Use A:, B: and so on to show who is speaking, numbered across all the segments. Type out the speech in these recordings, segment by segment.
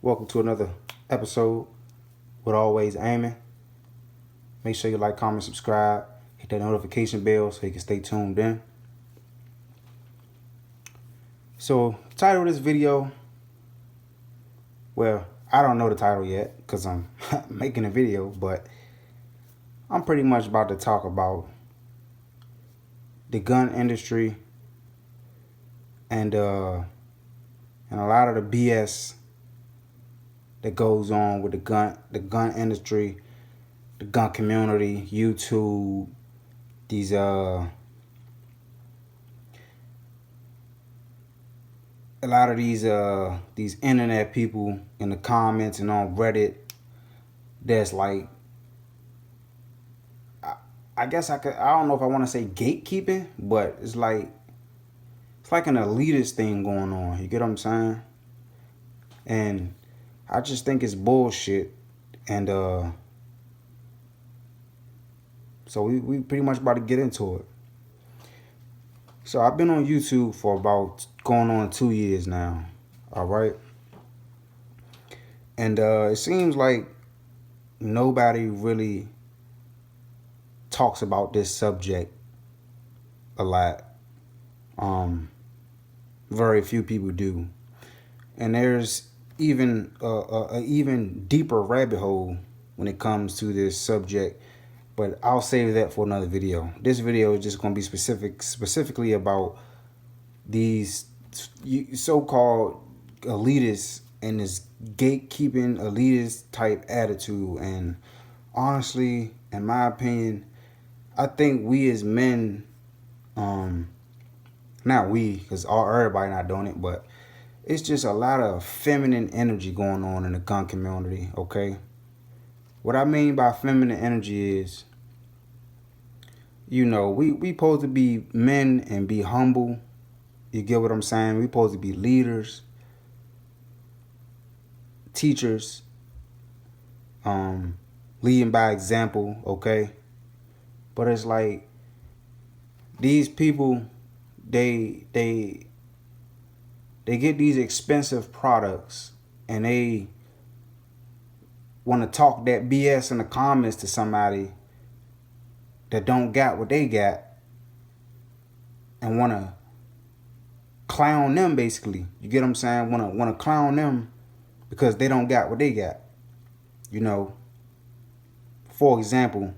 A: Welcome to another episode with Always Aiming. Make sure you like, comment, subscribe, hit that notification bell so you can stay tuned in. So, the title of this video, well, I don't know the title yet because I'm making a video, but I'm pretty much about to talk about the gun industry and a lot of the BS that goes on with the gun industry, the gun community, YouTube, these a lot of these internet people in the comments and on Reddit that's like, I guess I don't know if I want to say gatekeeping, but it's like an elitist thing going on. You get what I'm saying? And I just think it's bullshit. And so we pretty much about to get into it. So I've been on YouTube for about going on 2 years now. All right. And it seems like nobody really talks about this subject a lot. Very few people do. And there's even a even deeper rabbit hole when it comes to this subject, but I'll save that for another video. This video is just going to be specifically about these so-called elitists and this gatekeeping elitist type attitude. And honestly, in my opinion, I think we as men, not we, because everybody not doing it, but it's just a lot of feminine energy going on in the gun community, okay? What I mean by feminine energy is, we supposed to be men and be humble. You get what I'm saying? We supposed to be leaders, teachers, leading by example, okay? But it's like these people, they get these expensive products and they want to talk that BS in the comments to somebody that don't got what they got and want to clown them, basically. You get what I'm saying? Want to clown them because they don't got what they got. For example,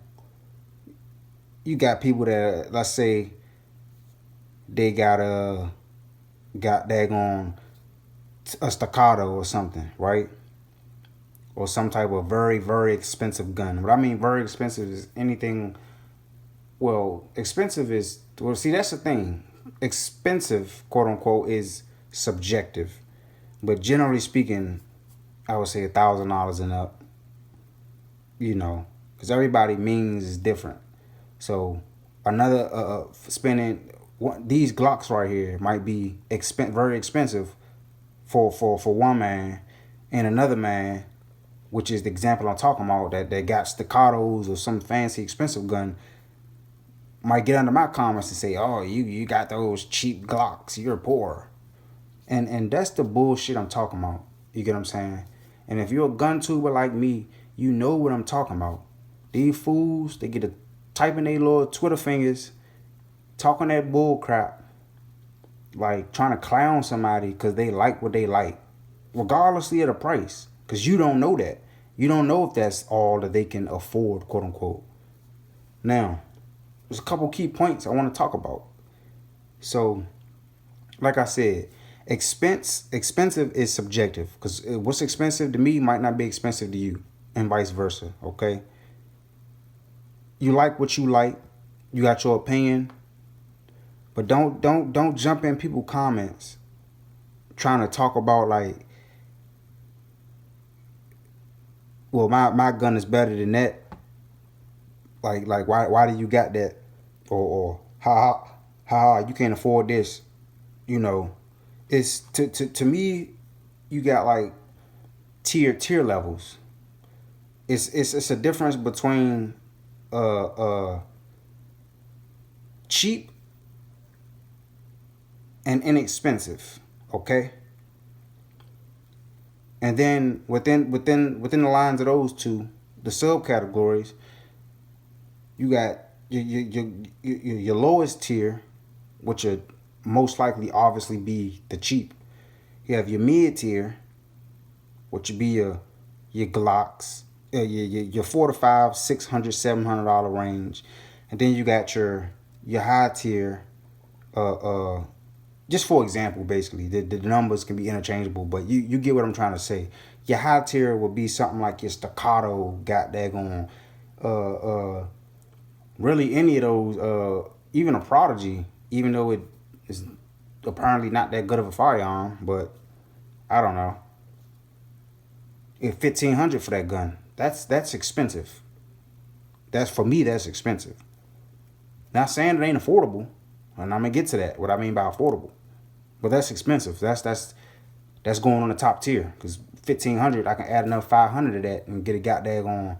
A: you got people that, let's say, they got daggone a staccato or something, right? Or some type of very, very expensive gun. What I mean very expensive is anything. Well, expensive is, well, see, that's the thing. Expensive, quote unquote, is subjective. But generally speaking, I would say $1,000 and up. Because everybody means is different. So another spending these Glocks right here might be very expensive for one man, and another man, which is the example I'm talking about, that got staccatos or some fancy expensive gun, might get under my comments and say, "Oh, you got those cheap Glocks, you're poor," and that's the bullshit I'm talking about. You get what I'm saying? And if you're a gun tuber like me, you know what I'm talking about. These fools, they get to typing their little Twitter fingers, talking that bull crap, like trying to clown somebody because they like what they like, regardlessly of the price. Because you don't know that. You don't know if that's all that they can afford, quote unquote. Now, there's a couple key points I want to talk about. So, like I said, expensive is subjective, because what's expensive to me might not be expensive to you, and vice versa. Okay. You like what you like. You got your opinion. But don't jump in people's comments trying to talk about like, well, my gun is better than that. Like why do you got that? Or how you can't afford this? It's to me, you got like tier levels. It's a difference between cheap and inexpensive. Okay. And then within the lines of those two, the subcategories, you got your lowest tier, which would most likely obviously be the cheap. You have your mid tier, which would be your Glocks, your 4 to 5, $600, $700 range, and then you got your high tier. Just for example, basically the numbers can be interchangeable, but you get what I'm trying to say. Your high tier would be something like your Staccato, got daggone, really any of those, even a Prodigy, even though it is apparently not that good of a firearm, but I don't know. If 1,500 for that gun, that's expensive. That's for me. That's expensive. Not saying it ain't affordable, and I'm gonna get to that. What I mean by affordable, but that's expensive. That's going on the top tier because 1,500, I can add another 500 to that and get a goddamn on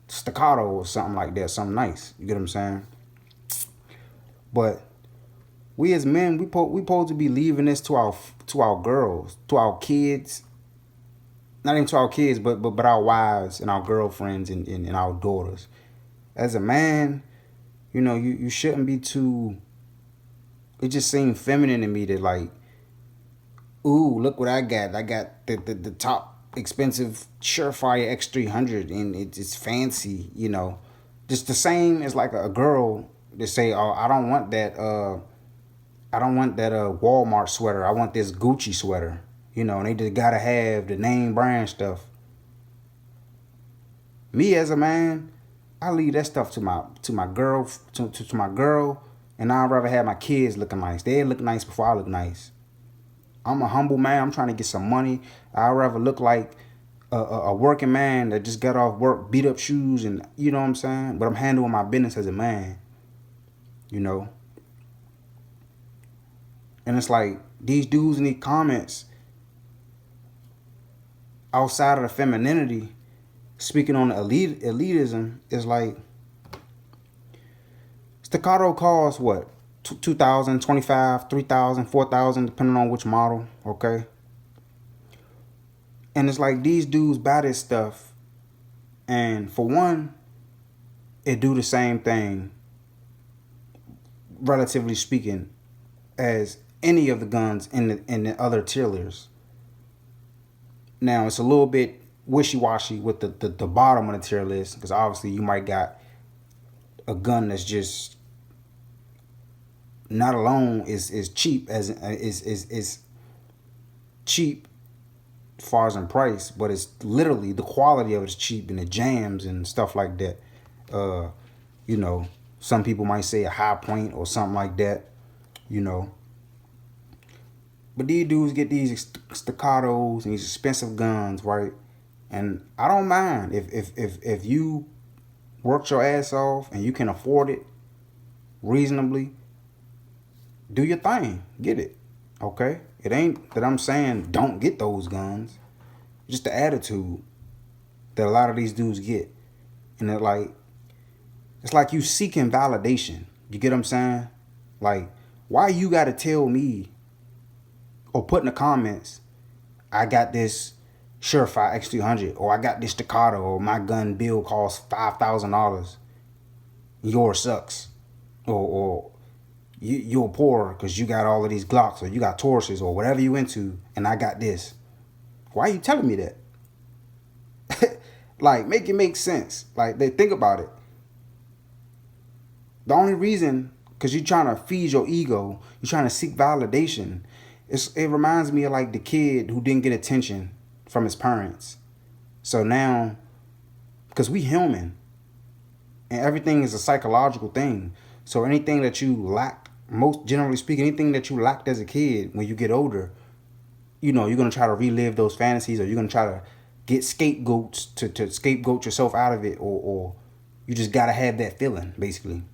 A: Staccato or something like that, something nice. You get what I'm saying? But we as men, we supposed to be leaving this to our girls, to our kids. Not even to our kids, but our wives and our girlfriends and our daughters. As a man, you shouldn't be too. It just seemed feminine to me that like, ooh, look what I got. I got the top expensive Surefire X300 and it's fancy, Just the same as like a girl to say, oh, I don't want that Walmart sweater. I want this Gucci sweater. And they just gotta have the name brand stuff. Me as a man, I leave that stuff to my girl to my girl, and I'd rather have my kids looking nice. They look nice before I look nice. I'm a humble man. I'm trying to get some money. I'd rather look like a working man that just got off work, beat up shoes, and you know what I'm saying. But I'm handling my business as a man. And it's like these dudes in these comments outside of the femininity, speaking on the elitism, is like Staccato costs what? 2,000, 25, 3,000, 4,000, depending on which model, okay? And it's like these dudes buy this stuff, and for one, it do the same thing, relatively speaking, as any of the guns in the other tier lists. Now it's a little bit wishy-washy with the bottom of the tier list, because obviously you might got a gun that's just not alone is cheap as is cheap as far as in price, but it's literally the quality of it is cheap and the jams and stuff like that. Some people might say a High Point or something like that. But these dudes get these Staccatos and these expensive guns, right? And I don't mind if you worked your ass off and you can afford it reasonably, do your thing, get it, okay? It ain't that I'm saying don't get those guns. Just the attitude that a lot of these dudes get, and it's like you seeking validation. You get what I'm saying? Like, why you gotta tell me or put in the comments, I got this Surefire X300, or I got this Staccato, or my gun bill costs $5,000. Yours sucks, or you're poor because you got all of these Glocks, or you got Tauruses, or whatever you into, and I got this. Why are you telling me that? Like, make it make sense. Like, they think about it. The only reason, because you're trying to feed your ego, you're trying to seek validation. It reminds me of like the kid who didn't get attention from his parents. So now, because we human, and everything is a psychological thing. So anything that you lack, most generally speaking, anything that you lacked as a kid, when you get older, you're going to try to relive those fantasies, or you're going to try to get scapegoats to scapegoat yourself out of it, or you just got to have that feeling, basically.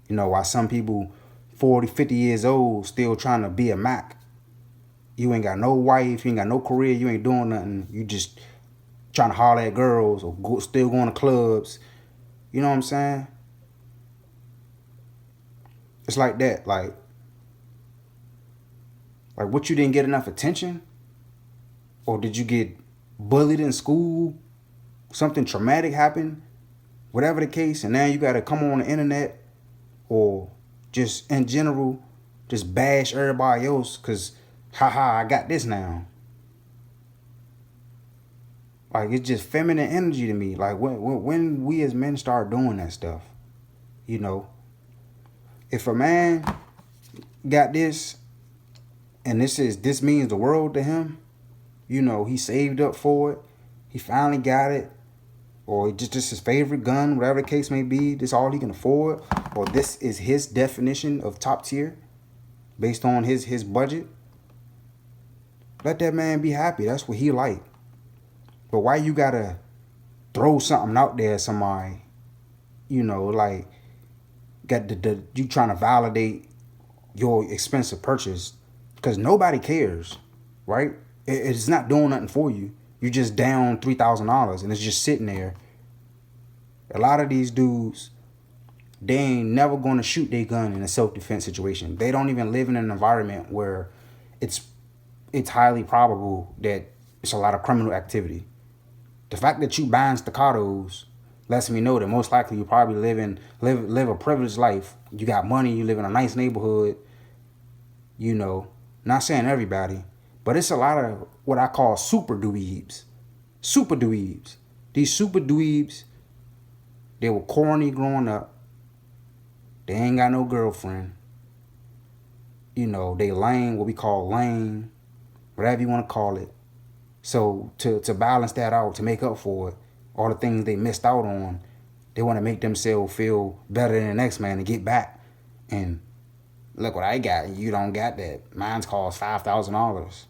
A: While some people 40, 50 years old still trying to be a Mac. You ain't got no wife, you ain't got no career, you ain't doing nothing. You just trying to holler at girls or still going to clubs. You know what I'm saying? It's like that. Like what, you didn't get enough attention? Or did you get bullied in school? Something traumatic happened? Whatever the case, and now you got to come on the internet or just in general, just bash everybody else because, haha, I got this now. Like, it's just feminine energy to me. Like, when we as men start doing that stuff, you know, if a man got this and this means the world to him, you know, he saved up for it, he finally got it, or just his favorite gun, whatever the case may be, this all he can afford, or this is his definition of top tier based on his budget, let that man be happy. That's what he like. But why you gotta throw something out there at somebody, you know, like got you trying to validate your expensive purchase, because nobody cares, right? It's not doing nothing for you. You just down $3,000 and it's just sitting there. A lot of these dudes, they ain't never going to shoot their gun in a self-defense situation. They don't even live in an environment where it's highly probable that it's a lot of criminal activity. The fact that you buying staccatos lets me know that most likely you probably live a privileged life. You got money, you live in a nice neighborhood, you know. Not saying everybody, but it's a lot of what I call super dweebs. Super dweebs. These super dweebs, they were corny growing up. They ain't got no girlfriend. You know, they lame, what we call lame, whatever you want to call it. So to balance that out, to make up for it, all the things they missed out on, they want to make themselves feel better than the next man to get back. And look what I got, you don't got that. Mine's cost $5,000.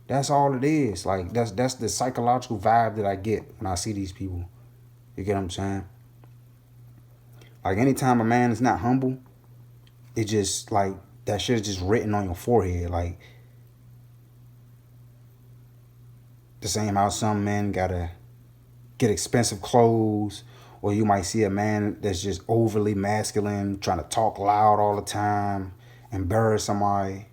A: That's all it is. Like, that's the psychological vibe that I get when I see these people. You get what I'm saying? Like, anytime a man is not humble, it just, like, that shit is just written on your forehead. Like, the same how some men gotta get expensive clothes, or you might see a man that's just overly masculine, trying to talk loud all the time, embarrass somebody.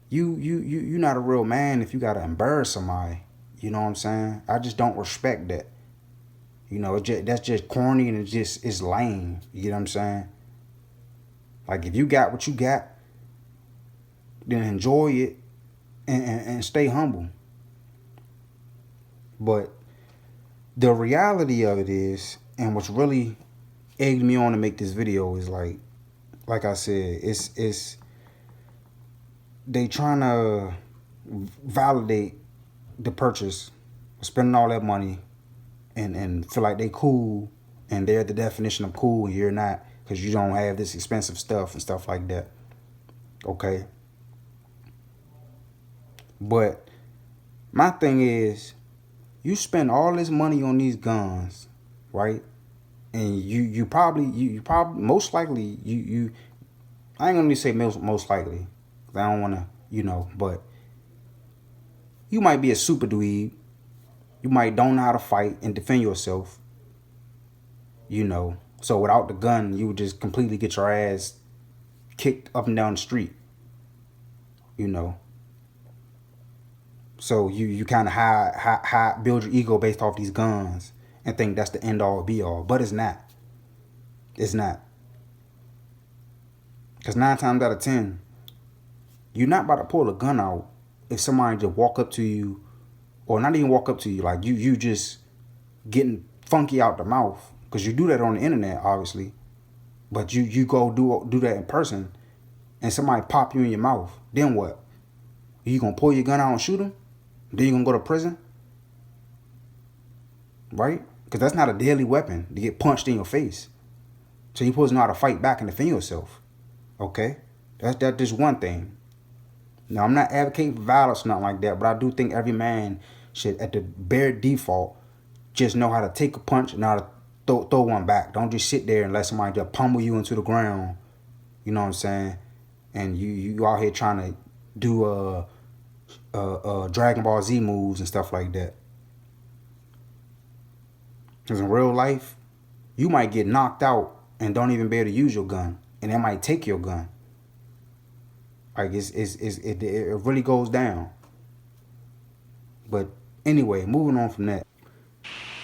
A: You're not a real man if you gotta embarrass somebody. You know what I'm saying? I just don't respect that. You know, that's just corny, and it's lame. You know what I'm saying? Like, if you got what you got, then enjoy it and stay humble. But the reality of it is, and what's really egged me on to make this video is like I said, it's they trying to validate the purchase, spending all that money, and feel like they cool, and they're the definition of cool, and you're not, because you don't have this expensive stuff and stuff like that. Okay. But my thing is, you spend all this money on these guns, right? And you probably most likely you I ain't gonna say most likely, cause I don't wanna, you know, but you might be a super dweeb. You might don't know how to fight and defend yourself. You know, so without the gun, you would just completely get your ass kicked up and down the street. You know. So you kind of build your ego based off these guns and think that's the end all be all, but it's not. It's not. Because 9 times out of 10, you're not about to pull a gun out if somebody just walk up to you, or not even walk up to you, like you just getting funky out the mouth, because you do that on the internet, obviously, but you go do that in person, and somebody pop you in your mouth. Then what? You gonna pull your gun out and shoot them? Then you gonna go to prison? Right? Because that's not a deadly weapon to get punched in your face. So you're supposed to know how to fight back and defend yourself. Okay? That's just one thing. Now, I'm not advocating for violence or nothing like that, but I do think every man should, at the bare default, just know how to take a punch and how to throw one back. Don't just sit there and let somebody just pummel you into the ground. You know what I'm saying? And you out here trying to do Dragon Ball Z moves and stuff like that. Because in real life, you might get knocked out and don't even be able to use your gun, and they might take your gun. Like it really goes down. But Anyway, moving on from that.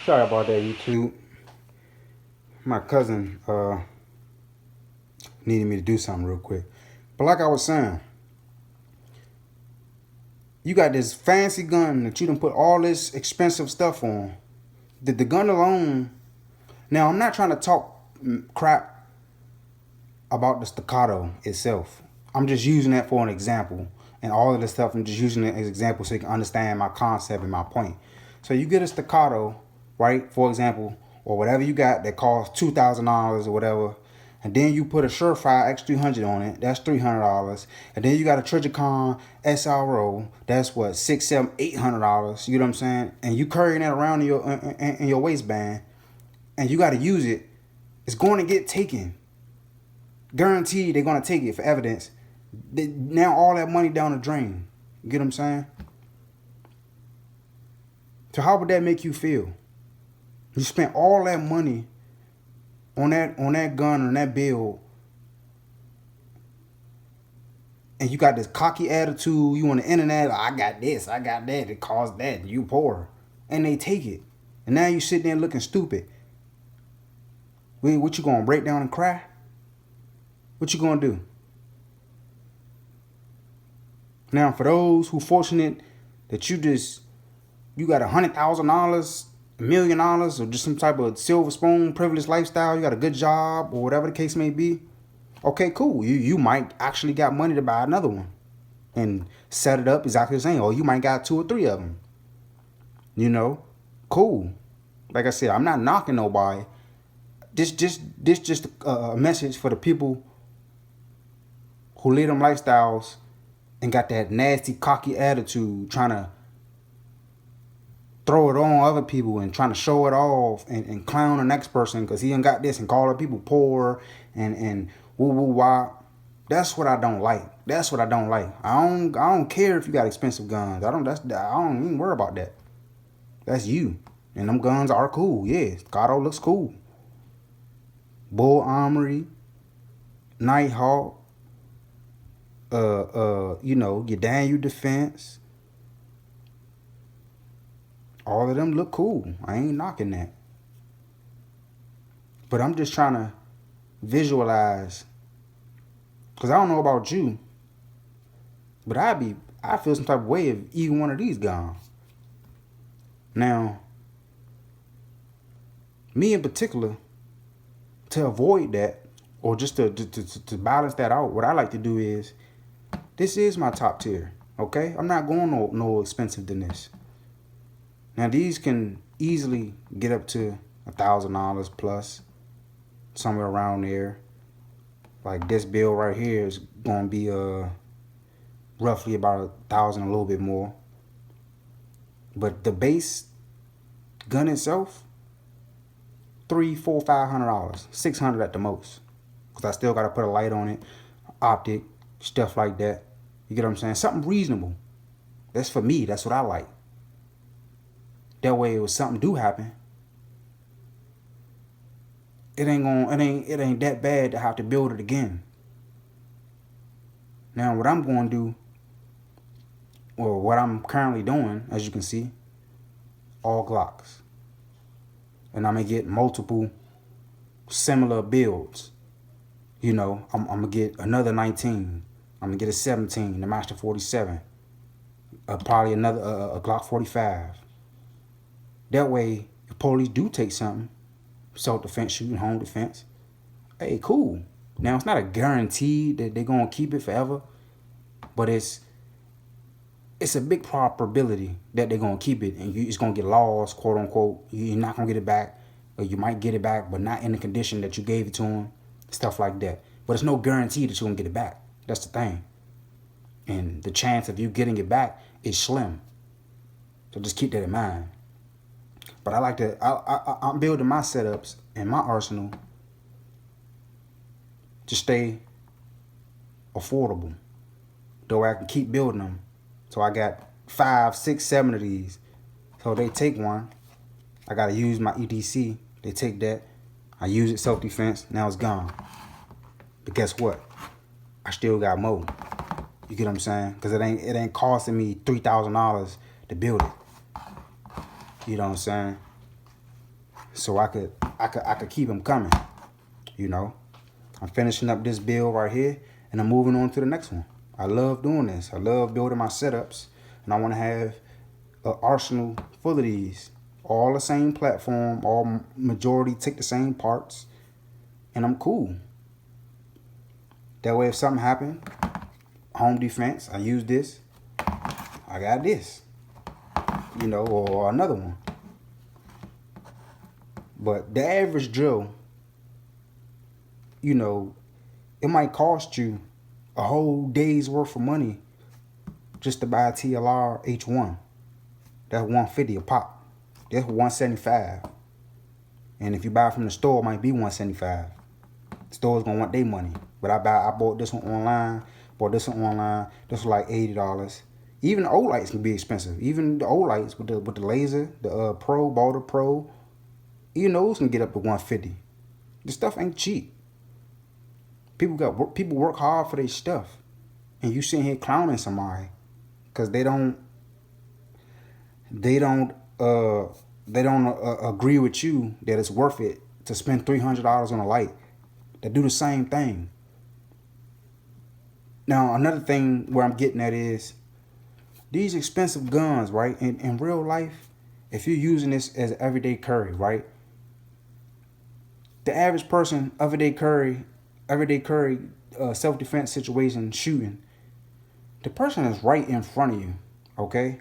A: Sorry about that, YouTube. My cousin needed me to do something real quick. But like I was saying, you got this fancy gun that you done put all this expensive stuff on. The gun alone. Now, I'm not trying to talk crap about the staccato itself. I'm just using that for an example. And all of this stuff, I'm just using it as an example so you can understand my concept and my point. So you get a staccato, right, for example, or whatever you got that costs $2,000 or whatever, and then you put a Surefire X300 on it, that's $300, and then you got a Trijicon SRO, that's what, $600, $700, $800, you know what I'm saying? And you carrying that around in your waistband, and you got to use it, it's going to get taken. Guaranteed they're going to take it for evidence. Now all that money down the drain. You get what I'm saying? So how would that make you feel? You spent all that money on that gun, on that bill, and you got this cocky attitude. You on the internet, I got this, I got that, it costs that, you poor. And they take it. And now you sitting there looking stupid. What you gonna break down and cry? What you gonna do? Now for those who fortunate that you got $100,000, $1 million, or just some type of silver spoon privileged lifestyle, you got a good job or whatever the case may be, okay, cool. You might actually got money to buy another one and set it up exactly the same. Or you might got 2 or 3 of them. You know, cool. Like I said, I'm not knocking nobody. This just a message for the people who live them lifestyles and got that nasty, cocky attitude, trying to throw it on other people and trying to show it off and clown the next person because he ain't got this and call other people poor and woo woo wah. That's what I don't like. That's what I don't like. I don't care if you got expensive guns. I don't even worry about that. That's you. And them guns are cool. Yeah, Staccato looks cool. Bull Armory, Nighthawk, your Daniel Defense. All of them look cool. I ain't knocking that. But I'm just trying to visualize. Because I don't know about you. But I feel some type of way if even one of these gone. Now, me in particular, to avoid that, or just to balance that out, what I like to do is, this is my top tier. Okay? I'm not going no expensive than this. Now these can easily get up to $1,000 plus, somewhere around there. Like this bill right here is gonna be roughly about $1,000, a little bit more. But the base gun itself, $300, $400, $500, $600 at the most. Cause I still gotta put a light on it, optic, stuff like that. You get what I'm saying? Something reasonable. That's for me. That's what I like. That way, if something do happen, it ain't that bad to have to build it again. Now, what I'm going to do, or what I'm currently doing, as you can see, all Glocks, and I'm gonna get multiple similar builds. You know, I'm gonna get another 19. I'm gonna get a 17, the Master 47, probably another a Glock 45. That way, if police do take something, self-defense, shooting, home defense, hey, cool. Now, it's not a guarantee that they're going to keep it forever, but it's a big probability that they're going to keep it, and it's going to get lost, quote unquote. You're not going to get it back, or you might get it back, but not in the condition that you gave it to them, stuff like that. But it's no guarantee that you're going to get it back. That's the thing. And the chance of you getting it back is slim. So just keep that in mind. But I like to, I'm building my setups and my arsenal to stay affordable. Though I can keep building them. So I got 5, 6, 7 of these. So they take one. I got to use my EDC. They take that. I use it self-defense. Now it's gone. But guess what? I still got more. You get what I'm saying? Because it ain't costing me $3,000 to build it. You know what I'm saying? So I could keep them coming. You know, I'm finishing up this build right here, and I'm moving on to the next one. I love doing this. I love building my setups, and I want to have an arsenal full of these, all the same platform, all majority take the same parts, and I'm cool. That way, if something happened, home defense, I use this. I got this, you know, or another one. But the average Joe, you know, it might cost you a whole day's worth of money just to buy a TLR H1. That's $150 a pop. That's $175. And if you buy from the store, it might be $175. The store's gonna want their money. But I bought this one online. This was like $80. Even the Olights can be expensive. Even the Olights with the laser, the Pro, Balder Pro, even those can get up to $150. This stuff ain't cheap. People work hard for their stuff, and you sitting here clowning somebody because they don't agree with you that it's worth it to spend $300 on a light that do the same thing. Now, another thing where I'm getting at is these expensive guns, right? In real life, if you're using this as everyday carry, right? The average person, everyday carry, self-defense situation, shooting, the person is right in front of you, okay?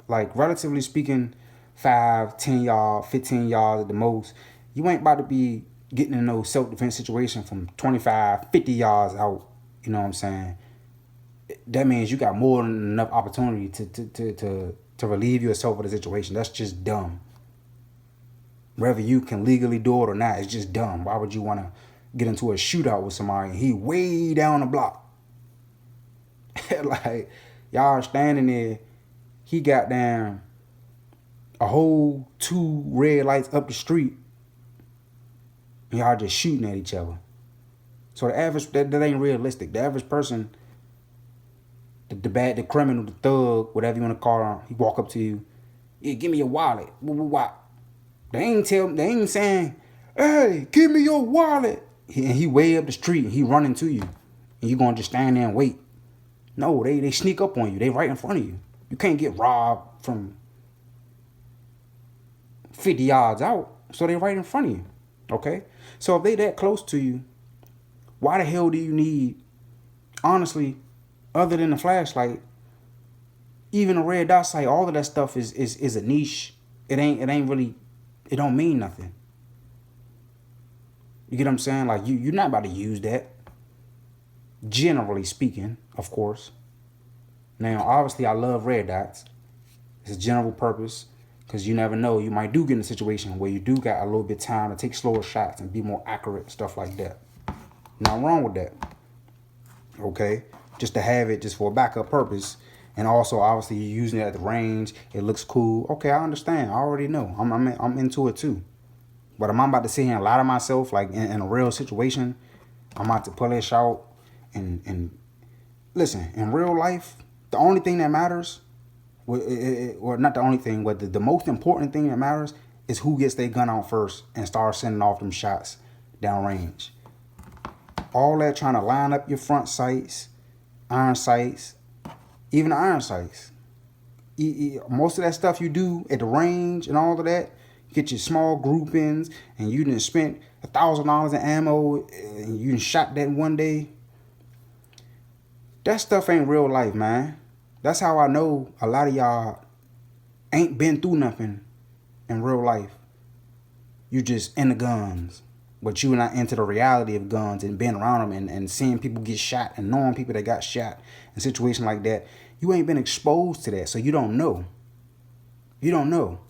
A: Like, relatively speaking, 5, 10 yards, 15 yards at the most. You ain't about to be getting in no self-defense situation from 25, 50 yards out. You know what I'm saying? That means you got more than enough opportunity to relieve yourself of the situation. That's just dumb. Whether you can legally do it or not, it's just dumb. Why would you want to get into a shootout with somebody and he way down the block? Like, y'all standing there, he got down a whole 2 red lights up the street, and y'all just shooting at each other. So the average, that ain't realistic. The average person, the criminal, the thug, whatever you want to call him, he walk up to you, yeah, give me your wallet. What? They ain't saying, hey, give me your wallet. He way up the street and he running to you, and you gonna just stand there and wait. No, they sneak up on you. They right in front of you. You can't get robbed from 50 yards out, so they right in front of you. Okay? So if they that close to you, why the hell do you need, honestly, other than the flashlight, even a red dot sight, all of that stuff is a niche. It ain't really, it don't mean nothing. You get what I'm saying? Like, you're not about to use that. Generally speaking, of course. Now, obviously, I love red dots. It's a general purpose, because you never know. You might do get in a situation where you do got a little bit of time to take slower shots and be more accurate, stuff like that. Nothing wrong with that. Okay? Just to have it just for a backup purpose. And also, obviously, you're using it at the range. It looks cool. Okay, I understand. I already know. I'm into it too. But am I about to sit here and lie to myself, like in a real situation? I'm about to pull this out and listen, in real life, the only thing that matters, or not the only thing, but the most important thing that matters is who gets their gun out first and starts sending off them shots downrange. All that trying to line up your front sights, iron sights, even the iron sights. Most of that stuff you do at the range and all of that, get your small groupings, and you done spent $1,000 in ammo, and you done shot that one day. That stuff ain't real life, man. That's how I know a lot of y'all ain't been through nothing in real life. You just into guns, but you not into the reality of guns and being around them and seeing people get shot and knowing people that got shot in situations like that. You ain't been exposed to that, so you don't know. You don't know.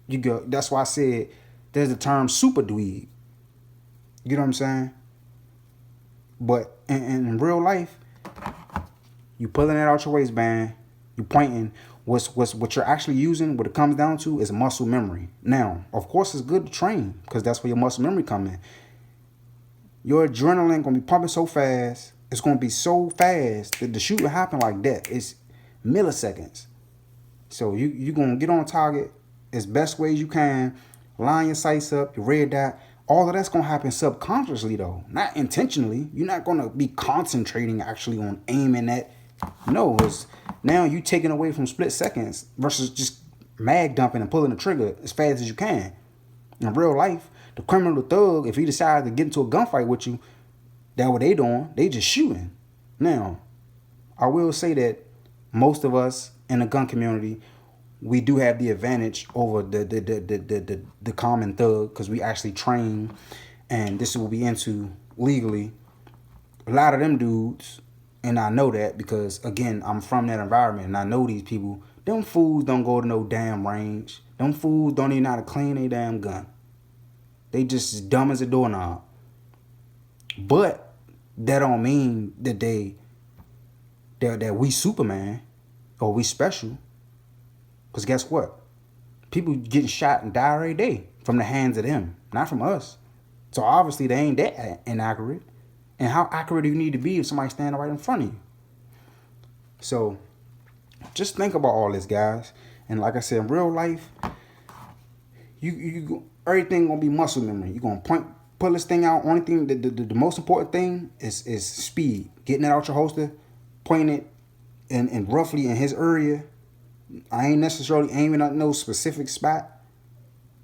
A: You go. That's why I said there's the term super dweeb. You know what I'm saying? But in real life, you pulling it out your waistband, you pointing. What you're actually using, what it comes down to, is muscle memory. Now, of course, it's good to train, because that's where your muscle memory come in. Your adrenaline gonna be pumping so fast. It's gonna be so fast that the shoot will happen like that. It's milliseconds. So you gonna get on target as best ways you can, line your sights up, your red dot. All of that's gonna happen subconsciously though, not intentionally. You're not gonna be concentrating actually on aiming at. No, it's now you taking away from split seconds versus just mag dumping and pulling the trigger as fast as you can. In real life, the criminal thug, if he decides to get into a gunfight with you, that's what they doing. They just shooting. Now, I will say that most of us in the gun community, we do have the advantage over the common thug because we actually train, and this is what we into legally. A lot of them dudes, and I know that because again I'm from that environment and I know these people. Them fools don't go to no damn range. Them fools don't even know how to clean a damn gun. They just as dumb as a doorknob. But that don't mean that that we Superman or we special. Because guess what? People getting shot and die every day from the hands of them, not from us. So obviously they ain't that inaccurate. And how accurate do you need to be if somebody's standing right in front of you? So just think about all this, guys. And like I said, in real life, you everything gonna be muscle memory. You're gonna pull this thing out. Only thing, the most important thing is speed. Getting it out your holster, pointing it in roughly in his area. I ain't necessarily aiming at no specific spot.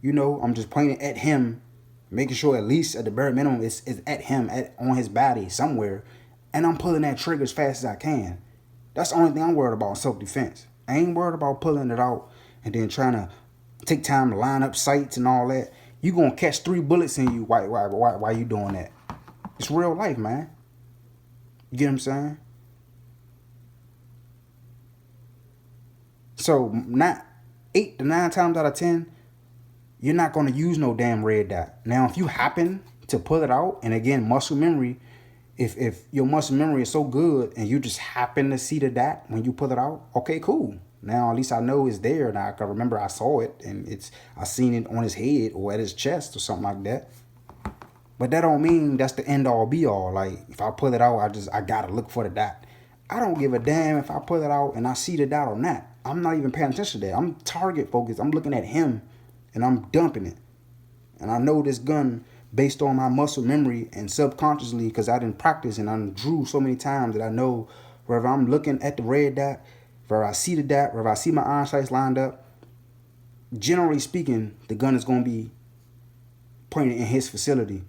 A: You know, I'm just pointing at him, making sure at least at the bare minimum it's at him, on his body somewhere, and I'm pulling that trigger as fast as I can. That's the only thing I'm worried about in self-defense. I ain't worried about pulling it out and then trying to take time to line up sights and all that. You gonna catch 3 bullets in you while you doing that. It's real life, man. You get what I'm saying? So not 8 to 9 times out of 10, you're not gonna use no damn red dot. Now, if you happen to pull it out, and again, muscle memory, if your muscle memory is so good and you just happen to see the dot when you pull it out, okay, cool. Now at least I know it's there, and I can remember I saw it, and I seen it on his head or at his chest or something like that. But that don't mean that's the end all be all. Like if I pull it out, I gotta look for the dot. I don't give a damn if I pull it out and I see the dot or not. I'm not even paying attention to that. I'm target focused. I'm looking at him and I'm dumping it. And I know this gun based on my muscle memory and subconsciously because I didn't practice and I drew so many times that I know wherever I'm looking at the red dot, wherever I see the dot, wherever I see my iron sights lined up, generally speaking, the gun is going to be pointed in his facility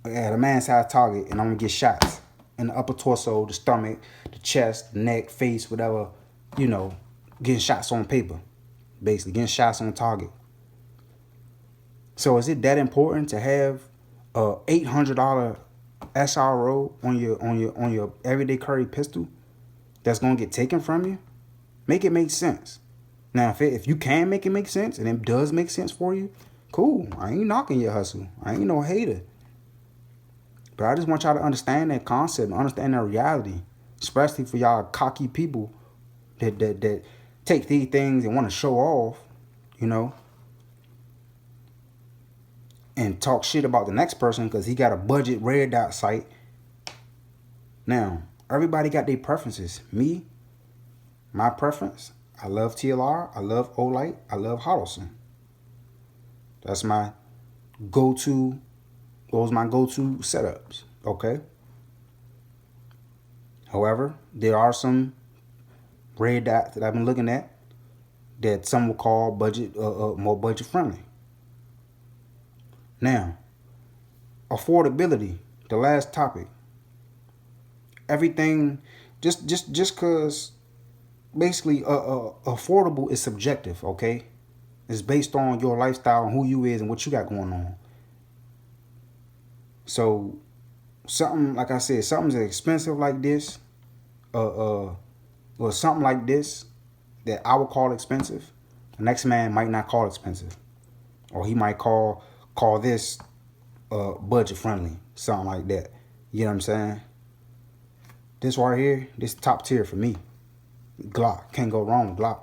A: at a man-sized target, and I'm going to get shots in the upper torso, the stomach, the chest, the neck, face, whatever, you know, getting shots on paper, basically getting shots on target. So is it that important to have a $800 SRO on your everyday carry pistol that's gonna get taken from you? Make it make sense. Now, if you can make it make sense and it does make sense for you, cool. I ain't knocking your hustle. I ain't no hater. But I just want y'all to understand that concept, understand that reality, especially for y'all cocky people that take these things and want to show off, you know, and talk shit about the next person because he got a budget red dot sight. Now, everybody got their preferences. Me, my preference, I love TLR, I love Olight, I love Hollowson. That's my go-to, those are my go-to setups, okay? However, there are some red dots that I've been looking at that some will call budget, more budget friendly. Now, affordability, the last topic. Everything, just cause basically affordable is subjective, okay? It's based on your lifestyle and who you is and what you got going on. So something, like I said, something's expensive like this, or something like this that I would call expensive, the next man might not call expensive. Or he might call this budget friendly, something like that. You know what I'm saying? This right here, this top tier for me. Glock, can't go wrong with Glock.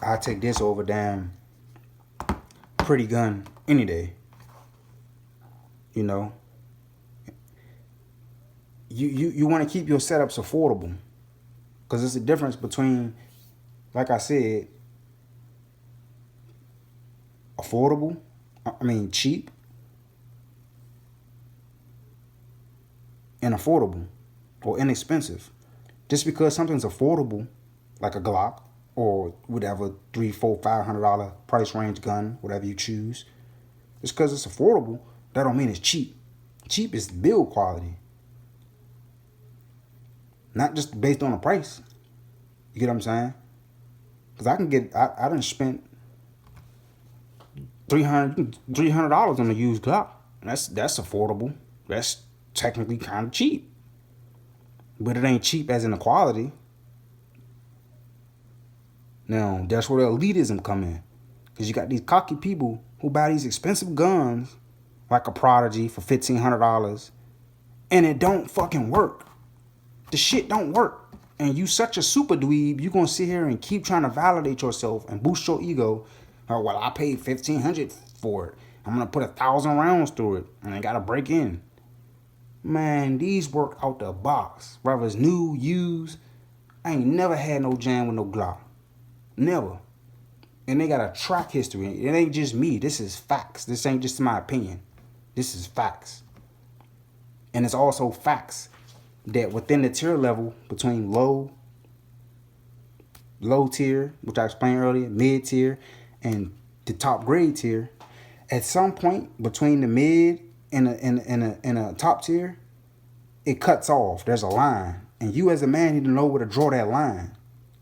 A: I take this over damn pretty gun any day. You know, you want to keep your setups affordable, because there's a difference between like I said, affordable. I mean, cheap and affordable or inexpensive. Just because something's affordable, like a Glock or whatever, $300, $400, $500 price range gun, whatever you choose, just because it's affordable, that don't mean it's cheap. Cheap is build quality, not just based on the price. You get what I'm saying? Because I done spent $300 on a used Glock. That's affordable. That's technically kind of cheap. But it ain't cheap as in the quality. Now, that's where the elitism come in. Because you got these cocky people who buy these expensive guns, like a Prodigy for $1,500, and it don't fucking work. The shit don't work. And you such a super dweeb, you gonna sit here and keep trying to validate yourself and boost your ego. Oh, well, I paid $1,500 for it. I'm gonna put 1,000 rounds through it, and I gotta break in. Man, these work out the box. Whether it's new, used. I ain't never had no jam with no Glock. Never. And they got a track history. It ain't just me. This is facts. This ain't just my opinion. This is facts. And it's also facts that within the tier level between low tier, which I explained earlier, mid tier, and the top grade tier, at some point between the mid and a top tier, it cuts off. There's a line. And you as a man need to know where to draw that line.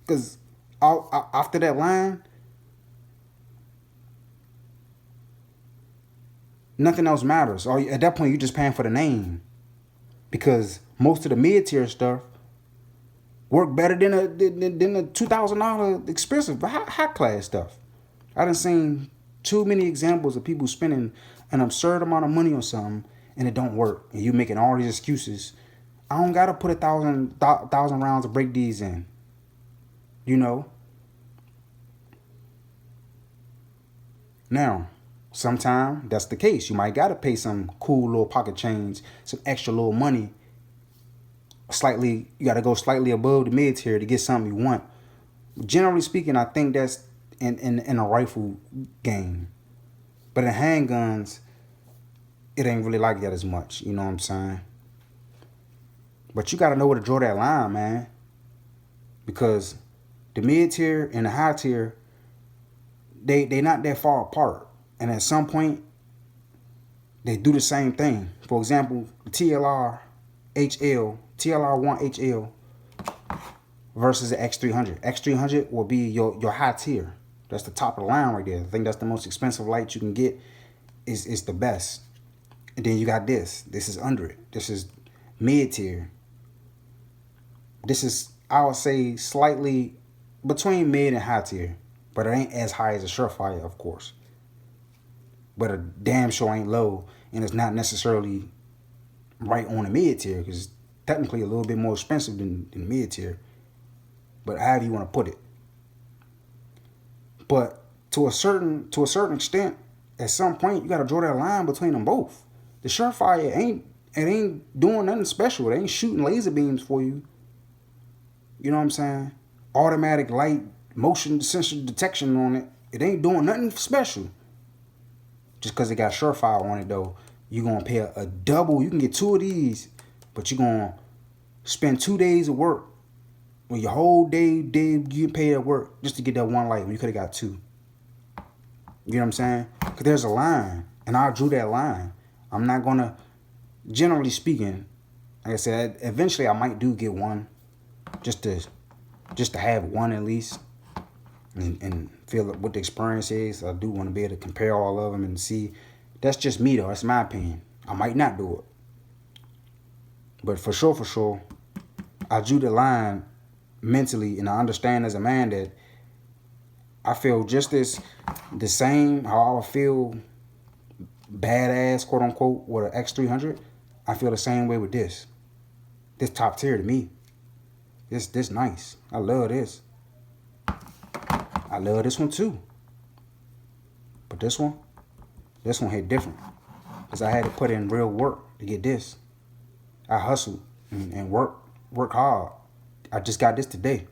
A: Because after that line, nothing else matters. Or at that point, you're just paying for the name. Because most of the mid-tier stuff work better than the $2,000 expensive high class stuff. I done seen too many examples of people spending an absurd amount of money on something and it don't work. And you making all these excuses. I don't gotta put 1,000 rounds to break these in. You know? Now, sometimes that's the case. You might gotta pay some cool little pocket change, some extra little money. You gotta go slightly above the mid tier to get something you want. Generally speaking, I think that's in a rifle game. But in handguns, it ain't really like that as much. You know what I'm saying? But you gotta know where to draw that line, man. Because the mid tier and the high tier, they not that far apart. And at some point, they do the same thing. For example, the TLR TLR1 HL versus the X300. X300 will be your high tier. That's the top of the line right there. I think that's the most expensive light you can get. Is the best. And then you got this. This is under it. This is mid tier. This is, I would say, slightly between mid and high tier. But it ain't as high as a Surefire, of course. But a damn sure ain't low. And it's not necessarily right on the mid tier. Because it's technically a little bit more expensive than the mid tier. But however you want to put it. But to a certain extent, at some point, you got to draw that line between them both. The Surefire ain't doing nothing special. It ain't shooting laser beams for you. You know what I'm saying? Automatic light motion sensor detection on it. It ain't doing nothing special. Just because it got Surefire on it, though, you're going to pay a double. You can get two of these, but you're going to spend 2 days of work. Well, your whole day you get paid at work just to get that one light when you could have got two. You know what I'm saying? Because there's a line, and I drew that line. I'm not going to, generally speaking, like I said, eventually I might do get one just to have one at least and feel what the experience is. I do want to be able to compare all of them and see. That's just me, though. That's my opinion. I might not do it. But for sure, I drew the line mentally, and I understand as a man that I feel just the same how I feel badass, quote unquote, with an X300. I feel the same way with this. This top tier to me. This nice. I love this. I love this one too. But this one hit different. Because I had to put in real work to get this. I hustled and work hard. I just got this today.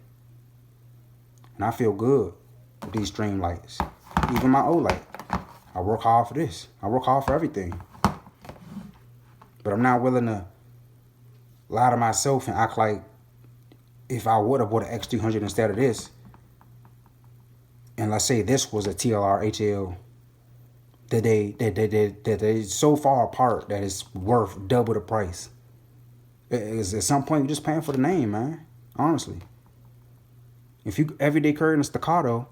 A: And I feel good with these stream lights. Even my Olight. I work hard for this. I work hard for everything. But I'm not willing to lie to myself and act like if I would have bought an X300 instead of this, and let's say this was a TLR HL, that they so far apart that it's worth double the price. At some point, you're just paying for the name, man. Honestly. If you everyday carry in a staccato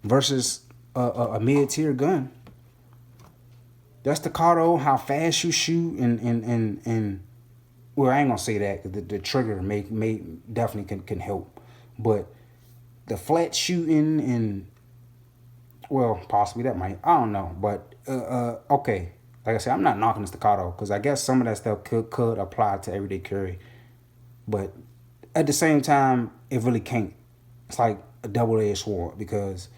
A: versus a mid-tier gun, that staccato, how fast you shoot, and well, I ain't gonna say that, because the trigger may definitely can help, but the flat shooting and, well, possibly that might, I don't know, but okay. Like I said, I'm not knocking the staccato, because I guess some of that stuff could apply to everyday carry, but at the same time, it really can't. It's like a double-edged sword, because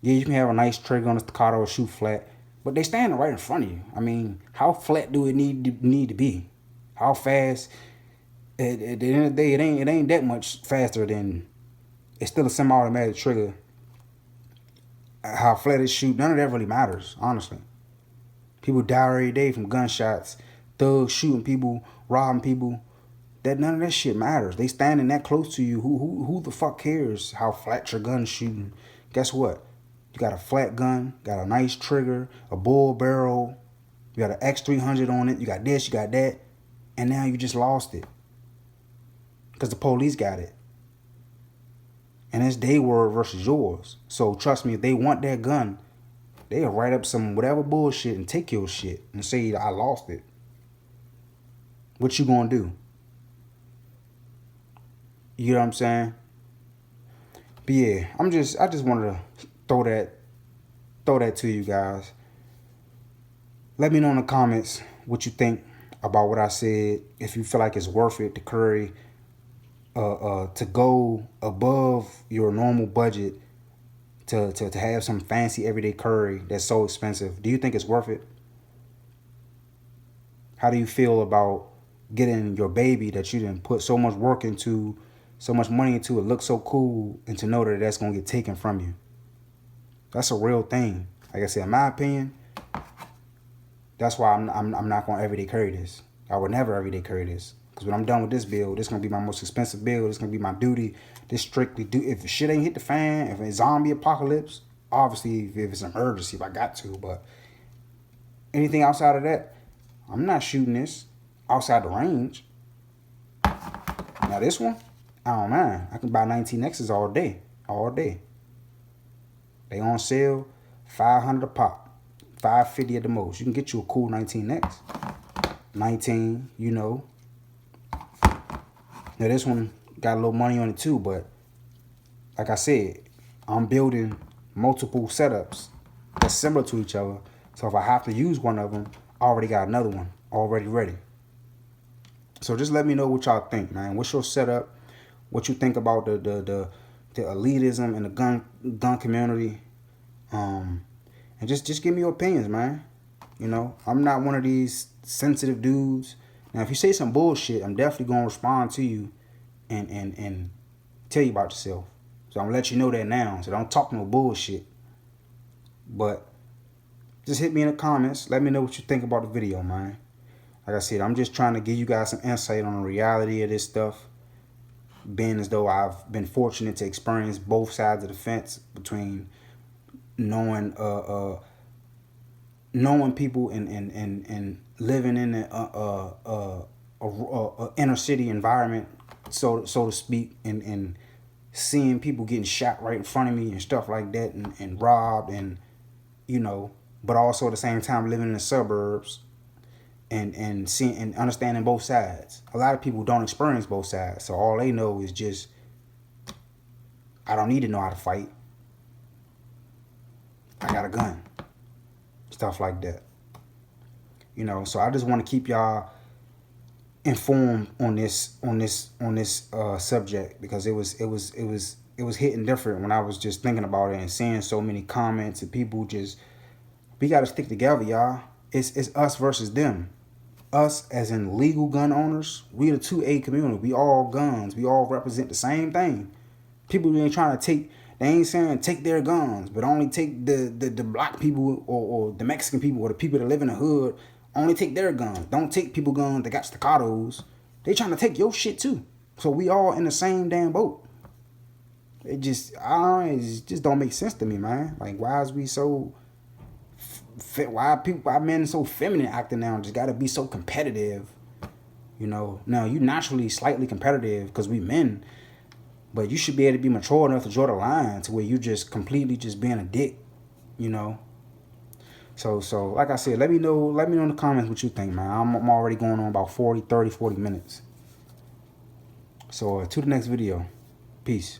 A: yeah, you can have a nice trigger on the staccato or shoot flat, but they standing right in front of you. I mean, how flat do it need to be? How fast? At the end of the day, it ain't that much faster than, it's still a semi-automatic trigger. How flat it shoot, none of that really matters, honestly. People die every day from gunshots, thugs shooting people, robbing people. That none of that shit matters. They standing that close to you. Who the fuck cares how flat your gun's shooting? Guess what? You got a flat gun, got a nice trigger, a bull barrel, you got an X300 on it, you got this, you got that, and now you just lost it. Because the police got it. And it's their word versus yours. So trust me, if they want that gun, they'll write up some whatever bullshit and take your shit and say, I lost it. What you gonna do? You know what I'm saying? But yeah, I just wanted to throw that to you guys. Let me know in the comments what you think about what I said. If you feel like it's worth it to carry, to go above your normal budget, to have some fancy everyday curry that's so expensive. Do you think it's worth it? How do you feel about getting your baby that you didn't put so much work into, so much money into, it looks so cool, and to know that that's gonna get taken from you? That's a real thing. Like I said, in my opinion, that's why I'm not gonna everyday carry this. I would never everyday carry this, because when I'm done with this build, this gonna be my most expensive build. This gonna be my duty. This strictly do. If shit ain't hit the fan, if it's zombie apocalypse, obviously if it's an emergency, if I got to, but anything outside of that, I'm not shooting this outside the range. Now this one, I don't mind. I can buy 19X's all day. All day. They on sale, $500 a pop. $550 at the most. You can get you a cool 19X. 19, you know. Now this one got a little money on it too, but like I said, I'm building multiple setups that's similar to each other. So if I have to use one of them, I already got another one already ready. So just let me know what y'all think, man. What's your setup? What you think about the elitism in the gun community? And just give me your opinions, man. You know, I'm not one of these sensitive dudes. Now, if you say some bullshit, I'm definitely gonna respond to you and tell you about yourself. So I'm gonna let you know that now. So don't talk no bullshit. But just hit me in the comments. Let me know what you think about the video, man. Like I said, I'm just trying to give you guys some insight on the reality of this stuff. Being as though I've been fortunate to experience both sides of the fence, between knowing people and living in a inner city environment, so to speak, and seeing people getting shot right in front of me and stuff like that, and robbed, and you know, but also at the same time living in the suburbs and seeing and understanding both sides. A lot of people don't experience both sides, so all they know is just, I don't need to know how to fight. I got a gun. Stuff like that. You know, so I just want to keep y'all informed on this subject, because it was hitting different when I was just thinking about it and seeing so many comments and people just, we got to stick together, y'all. It's us versus them. Us as in legal gun owners, we the 2A community. We all guns. We all represent the same thing. People ain't trying to take. They ain't saying take their guns, but only take the black people or the Mexican people or the people that live in the hood. Only take their guns. Don't take people guns that got staccatos. They trying to take your shit too. So we all in the same damn boat. It just don't make sense to me, man. Like, why is we so? Why men so feminine acting now? Just gotta be so competitive. You know, now you naturally slightly competitive because we men, but you should be able to be mature enough to draw the line to where you just completely just being a dick, you know. So like I said, let me know in the comments what you think, man. I'm already going on about 40 minutes. So to the next video. Peace.